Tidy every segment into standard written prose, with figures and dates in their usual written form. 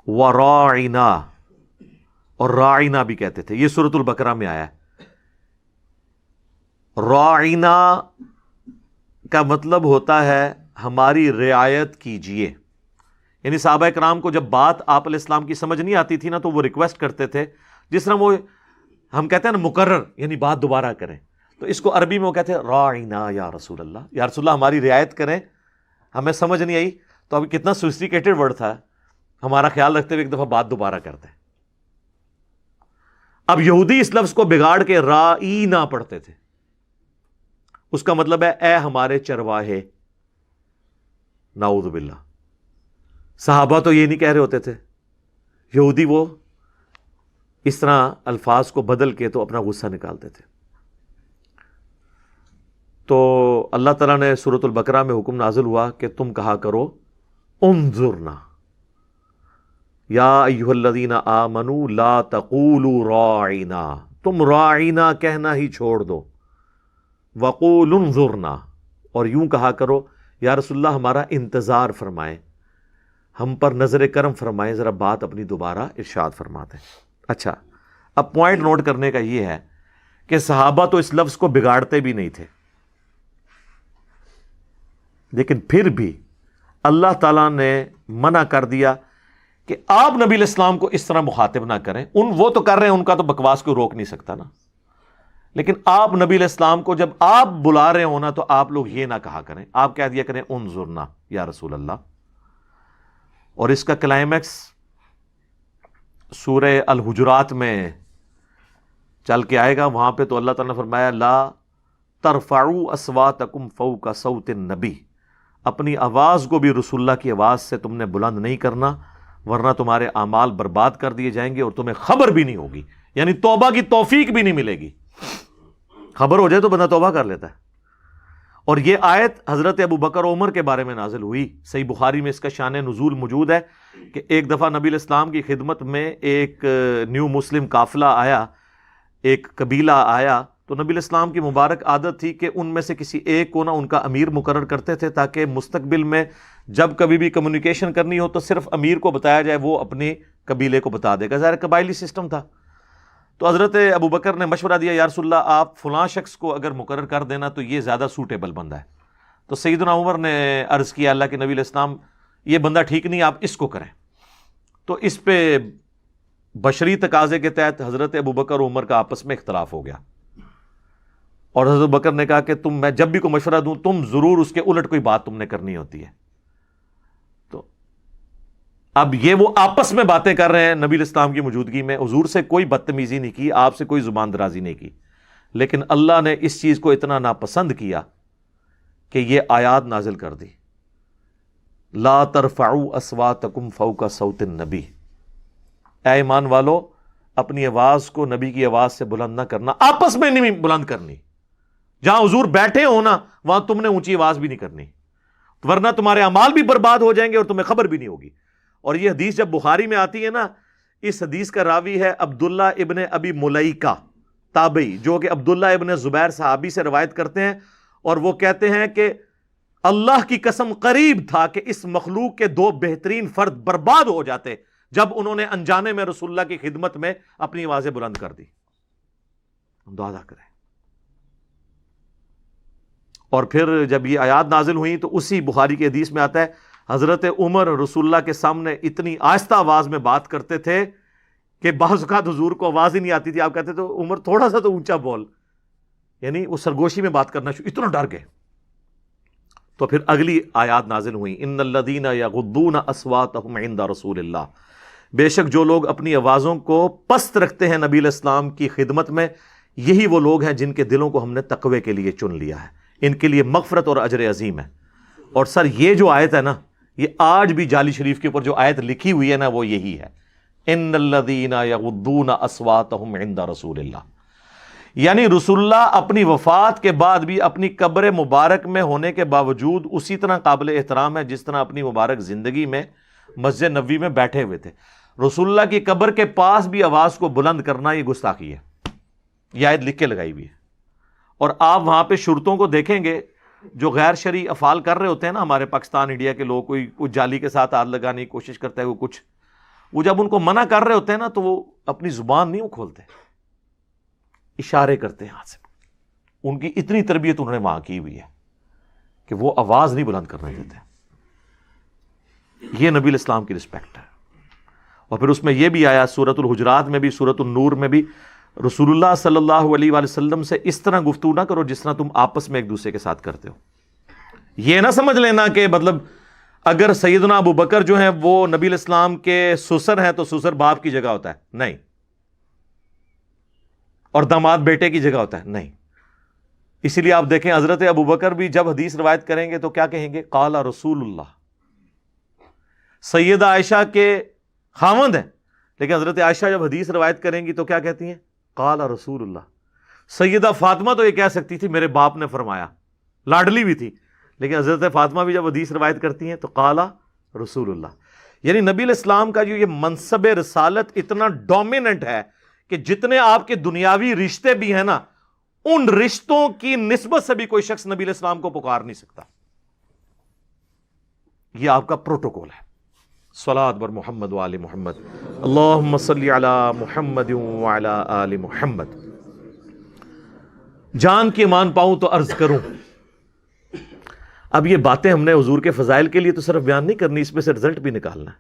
وراعنا، اور راعنا بھی کہتے تھے، یہ سورۃ البقرہ میں آیا ہے۔ راعنا کا مطلب ہوتا ہے ہماری رعایت کیجئے، یعنی صحابہ کرام کو جب بات آپ علیہ السلام کی سمجھ نہیں آتی تھی نا تو وہ ریکویسٹ کرتے تھے، جس طرح وہ ہم کہتے ہیں نا مکرر، یعنی بات دوبارہ کریں، تو اس کو عربی میں وہ کہتے ہیں راعنا یا رسول اللہ، یا رسول اللہ ہماری رعایت کریں، ہمیں سمجھ نہیں آئی تو اب کتنا سوفسٹیکیٹڈ ورڈ تھا، ہمارا خیال رکھتے ہوئے ایک دفعہ بات دوبارہ کرتے ہیں۔ اب یہودی اس لفظ کو بگاڑ کے رائینا پڑھتے تھے، اس کا مطلب ہے اے ہمارے چرواہے، نعوذ باللہ۔ صحابہ تو یہ نہیں کہہ رہے ہوتے تھے، یہودی وہ اس طرح الفاظ کو بدل کے تو اپنا غصہ نکالتے تھے۔ تو اللہ تعالیٰ نے سورۃ البقرہ میں حکم نازل ہوا کہ تم کہا کرو انظرنا یا ایھا الذین آمنوا لا تقولوا راعنا، تم راعنا کہنا ہی چھوڑ دو، وقولوا انظرنا، اور یوں کہا کرو یا رسول اللہ ہمارا انتظار فرمائیں، ہم پر نظر کرم فرمائیں، ذرا بات اپنی دوبارہ ارشاد فرماتے ہیں۔ اچھا، اب پوائنٹ نوٹ کرنے کا یہ ہے کہ صحابہ تو اس لفظ کو بگاڑتے بھی نہیں تھے، لیکن پھر بھی اللہ تعالیٰ نے منع کر دیا کہ آپ نبی علیہ السلام کو اس طرح مخاطب نہ کریں، وہ تو کر رہے ہیں، ان کا تو بکواس کوئی روک نہیں سکتا نا، لیکن آپ نبی علیہ السلام کو جب آپ بلا رہے ہونا تو آپ لوگ یہ نہ کہا کریں، آپ کہہ دیا کریں انظرنا یا رسول اللہ۔ اور اس کا کلائمیکس سورہ الحجرات میں چل کے آئے گا، وہاں پہ تو اللہ تعالیٰ نے فرمایا لا ترفعوا اصواتکم فوق صوت النبی، اپنی آواز کو بھی رسول اللہ کی آواز سے تم نے بلند نہیں کرنا، ورنہ تمہارے اعمال برباد کر دیے جائیں گے اور تمہیں خبر بھی نہیں ہوگی، یعنی توبہ کی توفیق بھی نہیں ملے گی۔ خبر ہو جائے تو بندہ توبہ کر لیتا ہے۔ اور یہ آیت حضرت ابو بکر و عمر کے بارے میں نازل ہوئی، صحیح بخاری میں اس کا شان نزول موجود ہے کہ ایک دفعہ نبی علیہ السلام کی خدمت میں ایک نیو مسلم قافلہ آیا، ایک قبیلہ آیا، تو نبی علیہ السلام کی مبارک عادت تھی کہ ان میں سے کسی ایک کو نا ان کا امیر مقرر کرتے تھے، تاکہ مستقبل میں جب کبھی بھی کمیونیکیشن کرنی ہو تو صرف امیر کو بتایا جائے، وہ اپنے قبیلے کو بتا دے گا، ظاہر قبائلی سسٹم تھا۔ تو حضرت ابو بکر نے مشورہ دیا یا رسول اللہ آپ فلاں شخص کو اگر مقرر کر دینا تو یہ زیادہ سوٹیبل بندہ ہے۔ تو سیدنا عمر نے عرض کیا اللہ کے نبی علیہ السلام یہ بندہ ٹھیک نہیں، آپ اس کو کریں۔ تو اس پہ بشری تقاضے کے تحت حضرت ابو بکر و عمر کا آپس میں اختلاف ہو گیا، اور حضرت ابو بکر نے کہا کہ میں جب بھی کوئی مشورہ دوں تم ضرور اس کے الٹ کوئی بات تم نے کرنی ہوتی ہے۔ تو اب یہ وہ آپس میں باتیں کر رہے ہیں نبی علیہ السلام کی موجودگی میں، حضور سے کوئی بدتمیزی نہیں کی، آپ سے کوئی زبان درازی نہیں کی، لیکن اللہ نے اس چیز کو اتنا ناپسند کیا کہ یہ آیات نازل کر دی لا ترفعوا اصواتکم فوق صوت النبی، اے ایمان والو اپنی آواز کو نبی کی آواز سے بلند نہ کرنا، آپس میں نہیں بلند کرنی، جہاں حضور بیٹھے ہو نا وہاں تم نے اونچی آواز بھی نہیں کرنی، ورنہ تمہارے اعمال بھی برباد ہو جائیں گے اور تمہیں خبر بھی نہیں ہوگی۔ اور یہ حدیث جب بخاری میں آتی ہے نا، اس حدیث کا راوی ہے عبداللہ ابن ابی ملیکہ تابعی، جو کہ عبداللہ ابن زبیر صحابی سے روایت کرتے ہیں، اور وہ کہتے ہیں کہ اللہ کی قسم قریب تھا کہ اس مخلوق کے دو بہترین فرد برباد ہو جاتے جب انہوں نے انجانے میں رسول اللہ کی خدمت میں اپنی آوازیں بلند کر دی۔ ہم دعا ادا کریں۔ اور پھر جب یہ آیات نازل ہوئیں تو اسی بخاری کی حدیث میں آتا ہے حضرت عمر رسول اللہ کے سامنے اتنی آہستہ آواز میں بات کرتے تھے کہ بعض اوقات حضور کو آواز ہی نہیں آتی تھی، آپ کہتے تو عمر تھوڑا سا تو اونچا بول، یعنی وہ سرگوشی میں بات کرنا اتنا ڈر گئے۔ تو پھر اگلی آیات نازل ہوئیں ان الذین یغضون اصواتهم عند رسول اللہ، بے شک جو لوگ اپنی آوازوں کو پست رکھتے ہیں نبی علیہ السلام کی خدمت میں، یہی وہ لوگ ہیں جن کے دلوں کو ہم نے تقوی کے لیے چن لیا ہے، ان کے لیے مغفرت اور اجر عظیم ہے۔ اور سر یہ جو آیت ہے نا، یہ آج بھی جعلی شریف کے اوپر جو آیت لکھی ہوئی ہے نا وہ یہی ہے، ان الذین یغضون اصواتهم عند رسول اللہ، یعنی رسول اللہ اپنی وفات کے بعد بھی اپنی قبر مبارک میں ہونے کے باوجود اسی طرح قابل احترام ہے جس طرح اپنی مبارک زندگی میں مسجد نبوی میں بیٹھے ہوئے تھے۔ رسول اللہ کی قبر کے پاس بھی آواز کو بلند کرنا یہ گستاخی ہے، یہ آیت لکھ کے لگائی ہوئی ہے۔ اور آپ وہاں پہ شرطوں کو دیکھیں گے جو غیر شرعی افعال کر رہے ہوتے ہیں نا، ہمارے پاکستان انڈیا کے لوگ، کوئی جالی کے ساتھ ہاتھ لگانے کی کوشش کرتا ہے، وہ کچھ، وہ جب ان کو منع کر رہے ہوتے ہیں نا تو وہ اپنی زبان نہیں کھولتے، اشارے کرتے ہیں ہاتھ سے. ان کی اتنی تربیت انہوں نے وہاں کی ہوئی ہے کہ وہ آواز نہیں بلند کرنے دیتے. یہ نبی الاسلام کی رسپیکٹ ہے. اور پھر اس میں یہ بھی آیا سورۃ الحجرات میں بھی، سورۃ النور میں بھی، رسول اللہ صلی اللہ علیہ وآلہ وسلم سے اس طرح گفتگو نہ کرو جس طرح تم آپس میں ایک دوسرے کے ساتھ کرتے ہو. یہ نہ سمجھ لینا کہ مطلب اگر سیدنا ابو بکر جو ہیں وہ نبی الاسلام کے سسر ہیں تو سسر باپ کی جگہ ہوتا ہے، نہیں. اور داماد بیٹے کی جگہ ہوتا ہے، نہیں. اسی لیے آپ دیکھیں حضرت ابو بکر بھی جب حدیث روایت کریں گے تو کیا کہیں گے؟ قال رسول اللہ. سیدہ عائشہ کے خاوند ہیں، لیکن حضرت عائشہ جب حدیث روایت کریں گی تو کیا کہتی ہیں؟ قال رسول اللہ. سیدہ فاطمہ تو یہ کہہ سکتی تھی میرے باپ نے فرمایا، لاڈلی بھی تھی، لیکن حضرت فاطمہ بھی جب حدیث روایت کرتی ہیں تو قال رسول اللہ. یعنی نبی الاسلام کا جو یہ منصب رسالت اتنا ڈومیننٹ ہے کہ جتنے آپ کے دنیاوی رشتے بھی ہیں نا، ان رشتوں کی نسبت سے بھی کوئی شخص نبی الاسلام کو پکار نہیں سکتا. یہ آپ کا پروٹوکول ہے. صلاۃ بر محمد وآل محمد، اللہم صلی علی محمد وعلی آل محمد. جان کی مان پاؤں تو عرض کروں. اب یہ باتیں ہم نے حضور کے فضائل کے لیے تو صرف بیان نہیں کرنی، اس میں سے رزلٹ بھی نکالنا ہے.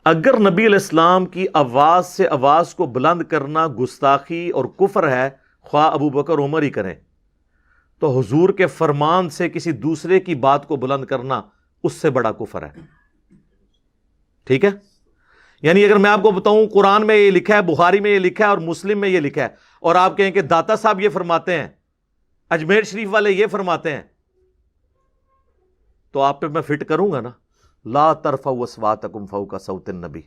اگر نبی علیہ السلام کی آواز سے آواز کو بلند کرنا گستاخی اور کفر ہے، خواہ ابو بکر عمر ہی کریں، تو حضور کے فرمان سے کسی دوسرے کی بات کو بلند کرنا اس سے بڑا کفر ہے. ٹھیک ہے؟ یعنی اگر میں آپ کو بتاؤں قرآن میں یہ لکھا ہے، بخاری میں یہ لکھا ہے اور مسلم میں یہ لکھا ہے، اور آپ کہیں کہ داتا صاحب یہ فرماتے ہیں، اجمیر شریف والے یہ فرماتے ہیں، تو آپ پہ میں فٹ کروں گا نا. لا ترفعوا اصواتکم فوق صوت النبی.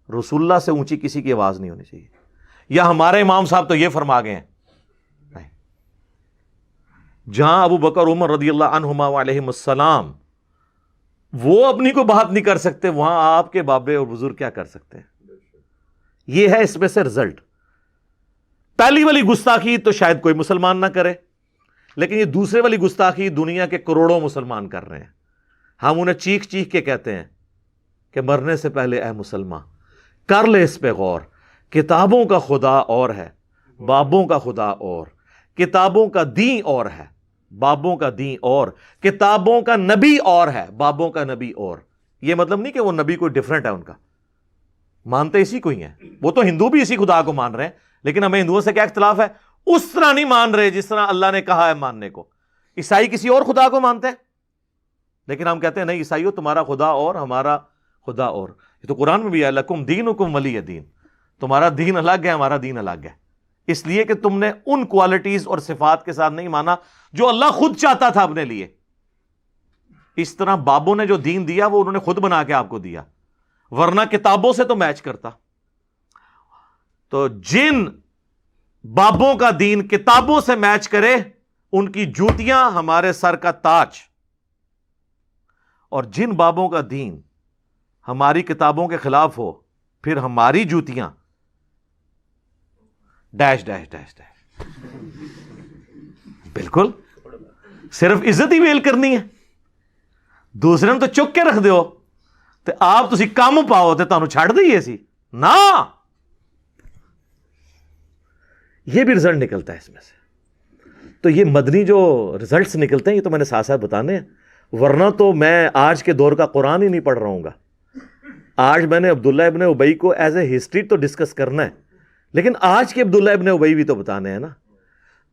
رسول اللہ سے اونچی کسی کی آواز نہیں ہونی چاہیے. یا ہمارے امام صاحب تو یہ فرما گئے ہیں. نہیں. جہاں ابو بکر عمر رضی اللہ عنہما وعلیہم السلام وہ اپنی کو بات نہیں کر سکتے، وہاں آپ کے بابے اور بزرگ کیا کر سکتے ہیں؟ یہ ہے اس میں سے رزلٹ. پہلی والی گستاخی تو شاید کوئی مسلمان نہ کرے، لیکن یہ دوسرے والی گستاخی دنیا کے کروڑوں مسلمان کر رہے ہیں. ہم انہیں چیخ چیخ کے کہتے ہیں کہ مرنے سے پہلے اے مسلمان کر لے اس پہ غور. کتابوں کا خدا اور ہے، بابوں کا خدا اور. کتابوں کا دین اور ہے، بابوں کا دین اور. کتابوں کا نبی اور ہے، بابوں کا نبی اور. یہ مطلب نہیں کہ وہ نبی کوئی ڈیفرنٹ ہے ان کا، مانتے اسی کو ہی ہیں. وہ تو ہندو بھی اسی خدا کو مان رہے ہیں، لیکن ہمیں ہندوؤں سے کیا اختلاف ہے؟ اس طرح نہیں مان رہے جس طرح اللہ نے کہا ہے ماننے کو. عیسائی کسی اور خدا کو مانتے ہیں، لیکن ہم کہتے ہیں نہیں عیسائیوں تمہارا خدا اور ہمارا خدا اور. یہ تو قرآن میں بھی ہے لکم دینکم ولی دین. تمہارا دین الگ ہے، ہمارا دین الگ ہے، اس لیے کہ تم نے ان کوالٹیز اور صفات کے ساتھ نہیں مانا جو اللہ خود چاہتا تھا اپنے لیے. اس طرح بابوں نے جو دین دیا وہ انہوں نے خود بنا کے آپ کو دیا، ورنہ کتابوں سے تو میچ کرتا. تو جن بابوں کا دین کتابوں سے میچ کرے ان کی جوتیاں ہمارے سر کا تاج، اور جن بابوں کا دین ہماری کتابوں کے خلاف ہو پھر ہماری جوتیاں ڈیش ڈیش ڈیش ڈیش. بالکل صرف عزت ہی ویل کرنی ہے، دوسرے نے تو چک کے رکھ دیو تو آپ تسی کم پاؤ تو تانوں چھڑ دئیے سی نا. یہ بھی رزلٹ نکلتا ہے اس میں سے. تو یہ مدنی جو رزلٹس نکلتے ہیں یہ تو میں نے ساتھ ساتھ بتانے ہیں، ورنہ تو میں آج کے دور کا قرآن ہی نہیں پڑھ رہا ہوں گا. آج میں نے عبداللہ ابن ابی کو ایز اے ہسٹری تو ڈسکس کرنا ہے، لیکن آج کے عبداللہ ابن ابی بھی تو بتانے ہیں نا.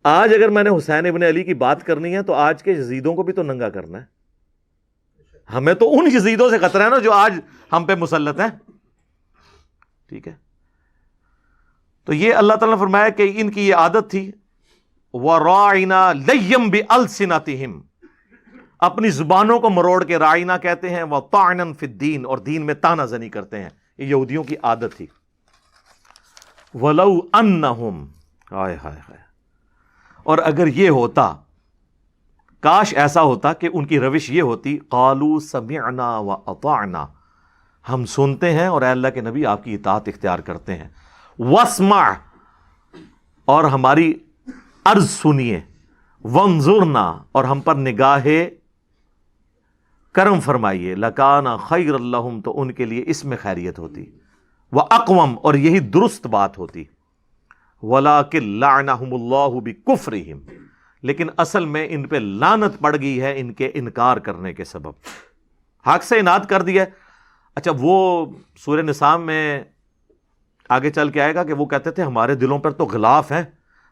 آج اگر میں نے حسین ابن علی کی بات کرنی ہے تو آج کے یزیدوں کو بھی تو ننگا کرنا ہے. ہمیں تو ان یزیدوں سے خطرہ ہے نا جو آج ہم پہ مسلط ہیں. ٹھیک ہے؟ تو یہ اللہ تعالیٰ نے فرمایا کہ ان کی یہ عادت تھی. وَرَاعِنَا لَيَّمْ بِأَلْسِنَتِهِمْ، اپنی زبانوں کو مروڑ کے رائنا کہتے ہیں. وَطَعْنًا فِي الدِّينِ، اور دین میں تانا زنی کرتے ہیں. یہ یہودیوں کی عادت تھی. وَلَوْ أَنَّهُمْ، ہائے ہائے ہائے، اور اگر یہ ہوتا، کاش ایسا ہوتا کہ ان کی روش یہ ہوتی، قَالُوا سَمِعْنَا وَأَطَعْنَا، ہم سنتے ہیں اور اے اللہ کے نبی آپ کی اطاعت اختیار کرتے ہیں. وَاسْمَعْ، اور ہماری عرض سنیے. وَانظُرْنَا، اور ہم پر نگاہ کرم فرمائیے. لَكَانَ خَيْرًا لَهُمْ، تو ان کے لیے اس میں خیریت ہوتی. وَأَقْوَمْ، اور یہی درست بات ہوتی. وَلَٰكِن لَعْنَهُمُ اللَّهُ بِكُفْرِهِمْ، لیکن اصل میں ان پہ لعنت پڑ گئی ہے ان کے انکار کرنے کے سبب، حق سے اناد کر دیا. اچھا وہ سورہ نساء میں آگے چل کے آئے گا کہ وہ کہتے تھے ہمارے دلوں پر تو غلاف ہیں،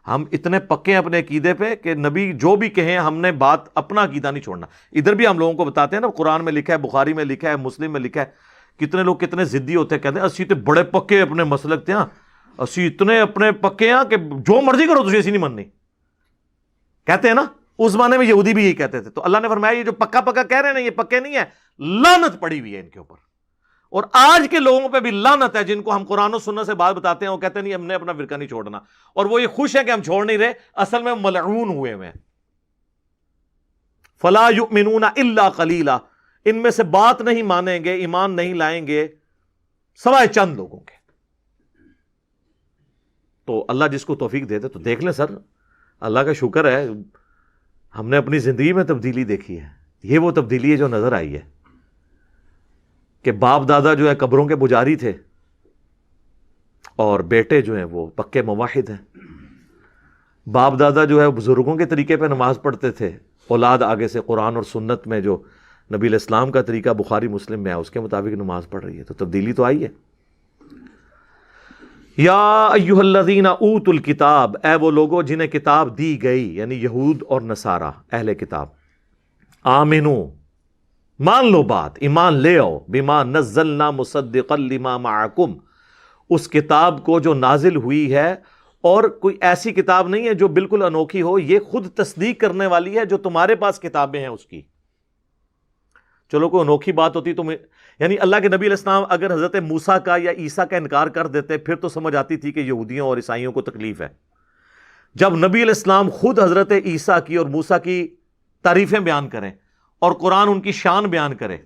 ہم اتنے پکے ہیں اپنے عقیدے پہ کہ نبی جو بھی کہیں ہم نے بات اپنا عقیدہ نہیں چھوڑنا. ادھر بھی ہم لوگوں کو بتاتے ہیں نا، قرآن میں لکھا ہے، بخاری میں لکھا ہے، مسلم میں لکھا ہے. کتنے لوگ کتنے ضدی ہوتے ہیں، کہتے ہیں اسی تے بڑے پکے اپنے مسلک تے ہاں، اسی اتنے اپنے پکے ہیں کہ جو مرضی کرو تجھے ایسی نہیں مننی، کہتے ہیں نا. اس زمانے میں یہودی بھی یہی کہتے تھے. تو اللہ نے فرمایا یہ جو پکا پکا کہہ رہے ہیں نا، یہ پکے نہیں ہیں، لعنت پڑی ہوئی ہے ان کے اوپر. اور آج کے لوگوں پہ بھی لعنت ہے جن کو ہم قرآن و سنت سے بات بتاتے ہیں، وہ کہتے ہیں نہیں ہم نے اپنا فرقہ نہیں چھوڑنا، اور وہ یہ خوش ہے کہ ہم چھوڑ نہیں رہے، اصل میں ملعون ہوئے ہوئے ہیں. فلا یؤمنون الا قلیلا، ان میں سے بات نہیں مانیں گے، ایمان نہیں لائیں گے سوائے چند لوگوں کے. تو اللہ جس کو توفیق دے دے. تو دیکھ لیں سر، اللہ کا شکر ہے ہم نے اپنی زندگی میں تبدیلی دیکھی ہے. یہ وہ تبدیلی ہے جو نظر آئی ہے کہ باپ دادا جو ہے قبروں کے پجاری تھے اور بیٹے جو ہیں وہ پکے موحد ہیں. باپ دادا جو ہے بزرگوں کے طریقے پہ نماز پڑھتے تھے، اولاد آگے سے قرآن اور سنت میں جو نبی علیہ السلام کا طریقہ بخاری مسلم میں ہے اس کے مطابق نماز پڑھ رہی ہے. تو تبدیلی تو آئی ہے. یا ایھا الذین اوتوا الکتاب، اے وہ لوگوں جنہیں کتاب دی گئی، یعنی یہود اور نصارہ اہل کتاب. آمنو، مان لو بات، ایمان لے آؤ، بما نزلنا مصدقا لما معکم، اس کتاب کو جو نازل ہوئی ہے، اور کوئی ایسی کتاب نہیں ہے جو بالکل انوکھی ہو، یہ خود تصدیق کرنے والی ہے جو تمہارے پاس کتابیں ہیں اس کی. چلو کوئی انوکھی بات ہوتی تو یعنی اللہ کے نبی علیہ السلام اگر حضرت موسیٰ کا یا عیسیٰ کا انکار کر دیتے پھر تو سمجھ آتی تھی کہ یہودیوں اور عیسائیوں کو تکلیف ہے. جب نبی علیہ السلام خود حضرت عیسیٰ کی اور موسیٰ کی تعریفیں بیان کریں اور قرآن ان کی شان بیان کرے،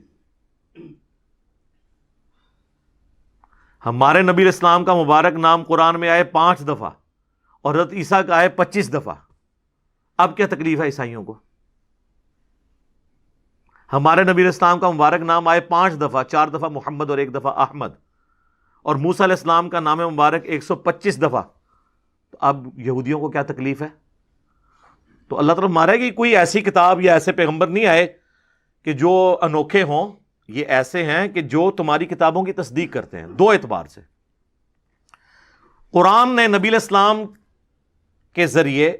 ہمارے نبی علیہ السلام کا مبارک نام قرآن میں آئے 5 دفعہ اور حضرت عیسیٰ کا آئے 25 دفعہ، اب کیا تکلیف ہے عیسائیوں کو؟ ہمارے نبی علیہ السلام کا مبارک نام آئے 5 دفعہ، 4 دفعہ محمد اور 1 دفعہ احمد، اور موسیٰ علیہ السلام کا نام مبارک 125 دفعہ، تو اب یہودیوں کو کیا تکلیف ہے؟ تو اللہ تعالیٰ مارے گی کوئی ایسی کتاب یا ایسے پیغمبر نہیں آئے کہ جو انوکھے ہوں. یہ ایسے ہیں کہ جو تمہاری کتابوں کی تصدیق کرتے ہیں 2 اعتبار سے. قرآن نے نبی علیہ السلام کے ذریعے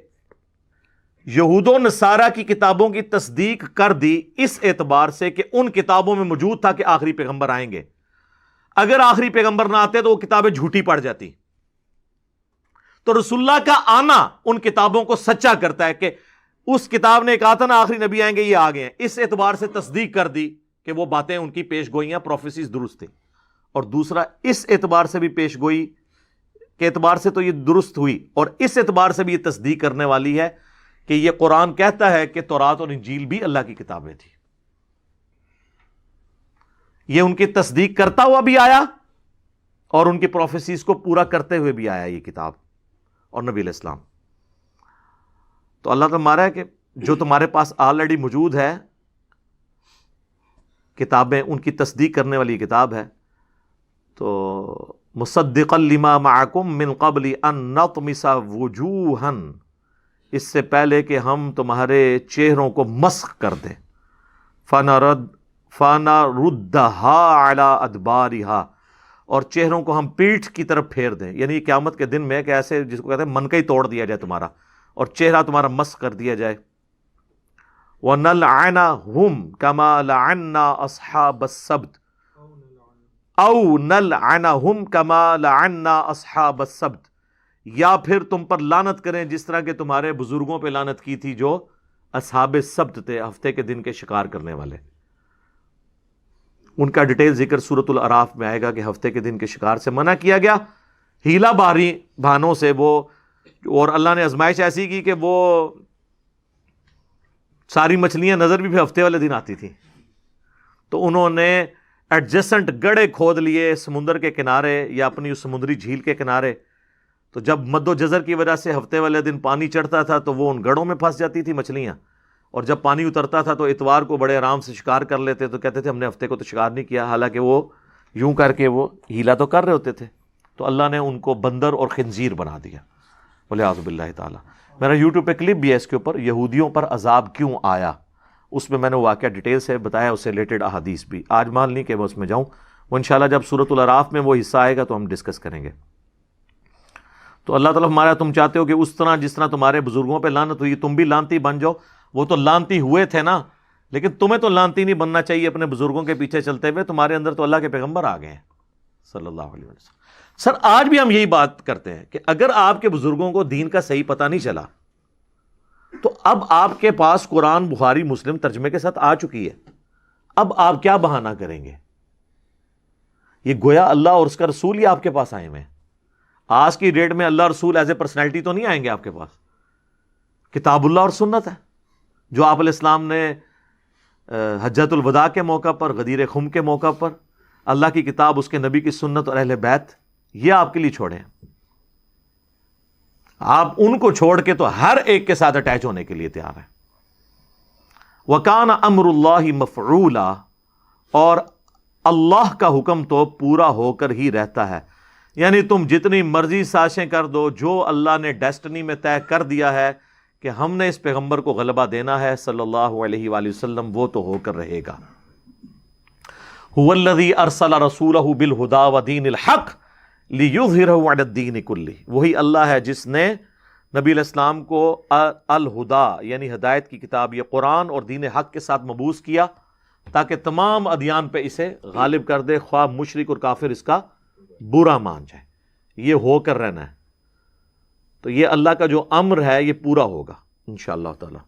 یہود و نصارہ کی کتابوں کی تصدیق کر دی اس اعتبار سے کہ ان کتابوں میں موجود تھا کہ آخری پیغمبر آئیں گے. اگر آخری پیغمبر نہ آتے تو وہ کتابیں جھوٹی پڑ جاتی. تو رسول اللہ کا آنا ان کتابوں کو سچا کرتا ہے کہ اس کتاب نے کہا تھا نا آخری نبی آئیں گے، یہ آ گئے ہیں. اس اعتبار سے تصدیق کر دی کہ وہ باتیں ان کی پیش گوئیاں پروفیسیز درست تھیں. اور دوسرا اس اعتبار سے بھی پیش گوئی کے اعتبار سے تو یہ درست ہوئی، اور اس اعتبار سے بھی یہ تصدیق کرنے والی ہے کہ یہ قرآن کہتا ہے کہ تورات اور انجیل بھی اللہ کی کتابیں تھیں. یہ ان کی تصدیق کرتا ہوا بھی آیا اور ان کی پروفیسیز کو پورا کرتے ہوئے بھی آیا یہ کتاب اور نبی علیہ السلام. تو اللہ تعالیٰ مارا ہے کہ جو تمہارے پاس آلریڈی موجود ہے کتابیں، ان کی تصدیق کرنے والی کتاب ہے. تو مصدقا لما معکم من قبل ان نطمس وجوہا، اس سے پہلے کہ ہم تمہارے چہروں کو مسخ کر دیں. فَنَرُدَّهَا عَلَىٰ أَدْبَارِهَا، اور چہروں کو ہم پیٹھ کی طرف پھیر دیں. یعنی قیامت کے دن میں کہ ایسے جس کو کہتے ہیں منکئی توڑ دیا جائے تمہارا اور چہرہ تمہارا مسخ کر دیا جائے. وَنَلْعَنَهُمْ كَمَا لَعَنَّا أَصْحَابَ السَّبْتِ أَوْ نَلْعَنَهُمْ كَمَا لَعَنَّا أَصْحَابَ السَّبْتِ، یا پھر تم پر لعنت کریں جس طرح کہ تمہارے بزرگوں پہ لعنت کی تھی جو اصحاب سبت تھے، ہفتے کے دن کے شکار کرنے والے. ان کا ڈیٹیل ذکر سورۃ الاعراف میں آئے گا کہ ہفتے کے دن کے شکار سے منع کیا گیا، ہیلا باری بہانوں سے وہ، اور اللہ نے آزمائش ایسی کی کہ وہ ساری مچھلیاں نظر بھی پھر ہفتے والے دن آتی تھی. تو انہوں نے ایڈجسنٹ گڑھے کھود لیے سمندر کے کنارے یا اپنی اس سمندری جھیل کے کنارے. تو جب مد و جزر کی وجہ سے ہفتے والے دن پانی چڑھتا تھا تو وہ ان گڑھوں میں پھنس جاتی تھی مچھلیاں، اور جب پانی اترتا تھا تو اتوار کو بڑے آرام سے شکار کر لیتے. تو کہتے تھے ہم نے ہفتے کو تو شکار نہیں کیا، حالانکہ وہ یوں کر کے وہ ہیلا تو کر رہے ہوتے تھے، تو اللہ نے ان کو بندر اور خنزیر بنا دیا، والعیاذ باللہ تعالیٰ۔ میرا یوٹیوب پہ کلپ بھی ہے اس کے اوپر، یہودیوں پر عذاب کیوں آیا، اس میں نے واقعہ ڈیٹیل سے بتایا، اس سے ریلیٹڈ احادیث بھی۔ آج مال نہیں کہ میں اس میں جاؤں، وہ انشاءاللہ جب سورۃ الاعراف میں وہ حصہ آئے گا تو ہم ڈسکس کریں گے۔ تو اللہ تعالیٰ ہمارا، تم چاہتے ہو کہ اس طرح جس طرح تمہارے بزرگوں پہ لعنت ہوئی تم بھی لعنتی بن جاؤ، وہ تو لعنتی ہوئے تھے نا، لیکن تمہیں تو لعنتی نہیں بننا چاہیے اپنے بزرگوں کے پیچھے چلتے ہوئے، تمہارے اندر تو اللہ کے پیغمبر آ گئے ہیں صلی اللہ علیہ وسلم۔ سر آج بھی ہم یہی بات کرتے ہیں کہ اگر آپ کے بزرگوں کو دین کا صحیح پتہ نہیں چلا تو اب آپ کے پاس قرآن بخاری مسلم ترجمے کے ساتھ آ چکی ہے، اب آپ کیا بہانہ کریں گے؟ یہ گویا اللہ اور اس کا رسول ہی آپ کے پاس آئے ہوئے ہیں۔ آج کی ڈیٹ میں اللہ رسول ایز اے پرسنالٹی تو نہیں آئیں گے آپ کے پاس، کتاب اللہ اور سنت ہے، جو آپ علیہ السلام نے حجۃ الوداع کے موقع پر، غدیر خم کے موقع پر، اللہ کی کتاب، اس کے نبی کی سنت اور اہل بیت، یہ آپ کے لیے چھوڑے ہیں۔ آپ ان کو چھوڑ کے تو ہر ایک کے ساتھ اٹیچ ہونے کے لیے تیار ہیں۔ وَكَانَ أَمْرُ اللَّهِ مَفْعُولًا، اور اللہ کا حکم تو پورا ہو کر ہی رہتا ہے، یعنی تم جتنی مرضی سازشیں کر دو، جو اللہ نے ڈیسٹنی میں طے کر دیا ہے کہ ہم نے اس پیغمبر کو غلبہ دینا ہے صلی اللہ علیہ وآلہ وسلم، وہ تو ہو کر رہے گا۔ هُوَ الَّذِي أَرْسَلَ رَسُولَهُ بِالْهُدَى وَدِينِ الْحَقِّ لِيُظْهِرَهُ عَلَى الدِّينِ كُلِّهِ، وہی اللہ ہے جس نے نبی علیہ السلام کو الہدا یعنی ہدایت کی کتاب، یہ قرآن اور دین حق کے ساتھ مبعوث کیا تاکہ تمام ادیان پہ اسے غالب کر دے، خواہ مشرک اور کافر اس کا برا مان جائے۔ یہ ہو کر رہنا ہے، تو یہ اللہ کا جو امر ہے یہ پورا ہوگا انشاءاللہ تعالی۔